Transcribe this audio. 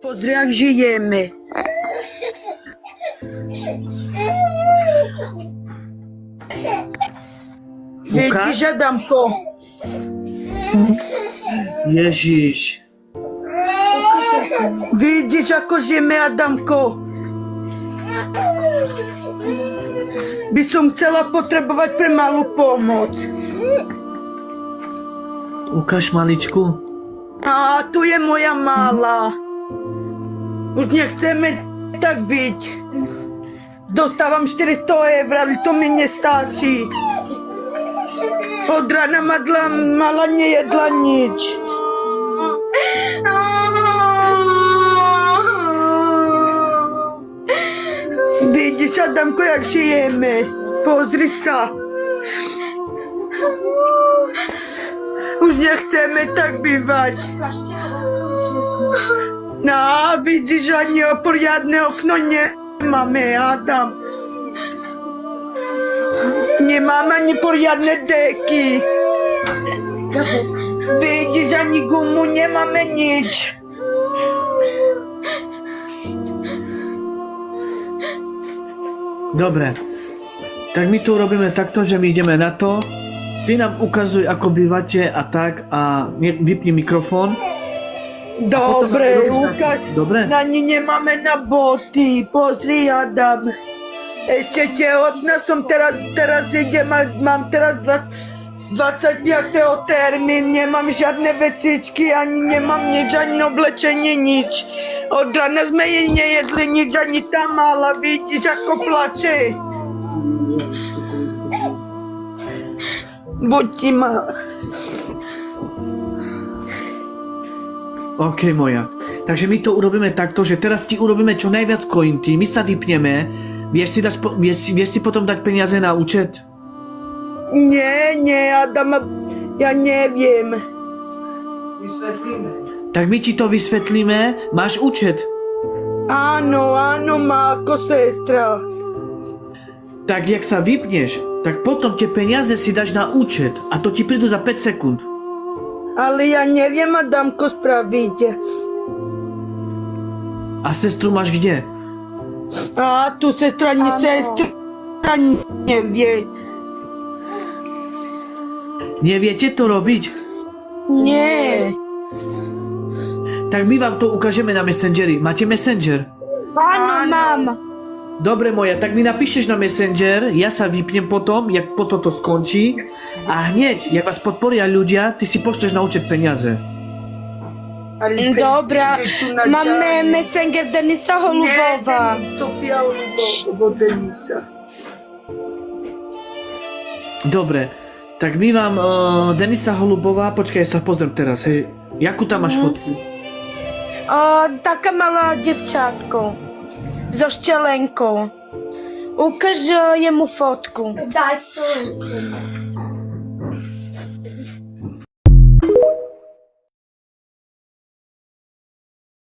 Pozri, jak žijeme. Vidíš, Adamko? Ježiš. Vidíš, ako žijeme, Adamko? By som chcela potrebovať pre malú pomoc. Ukáž maličku. A tu je moja malá. Už nechceme tak byť. Dostávam 400 eur, ale to mi nestačí. Od rána mala nejedla nič. Vidíš, Adamko, jak žijeme. Pozri sa. Už nechceme tak bývať. No, vidíš, ani poriadne okno nemáme, Adam. Nemám ani poriadne deky. Vidíš, ani gumu nemáme nič. Dobre. Tak my to urobíme takto, že my ideme na to. Ty nám ukazuj, ako bývate a tak a vypni mikrofón. Dobre, ukáž. Dobre? Ani nemáme na boty. Pozri, Adam. Ešte tehotná som teraz idem a mám teraz 25. termín, nemám žiadne vecičky, ani nemám nič, ani oblečenie, nič. Od rána sme jej nejedli nič, ani tá mala, vidíš, ako plače. Buď ti ma... OK, moja. Takže my to urobíme takto, že teraz ti urobíme čo najviac cointy, my sa vypneme. Vieš si potom dať peniaze na účet? Nie, Adam, ja neviem. Tak my ti to vysvetlíme, máš účet. Áno, má ako sestra. Tak jak sa vypneš, tak potom tie peniaze si dáš na účet a to ti prídu za 5 sekúnd. Ale ja neviem, Adamko, spraviť. A sestru máš kde? A tu sestra nevie. Neviete to robiť? Nie. Tak my vám to ukážeme na Messengeri. Máte Messenger? Áno, mám. Dobre moja, tak mi napíšeš na Messenger, ja sa vypnem potom, jak potom to skončí a hneď, jak vás podporia ľudia, ty si pošleš na účet peniaze. Dobra, máme Messenger Denisa Holubova. Nie, Sofia Holubova, Denisa. Dobre, tak my vám Denisa Holubová, počkaj, ja sa pozriem teraz, hej. Jakú tam máš fotku? Taká malá devčátko. So štelenkou. Ukáž jemu fotku. Daj to.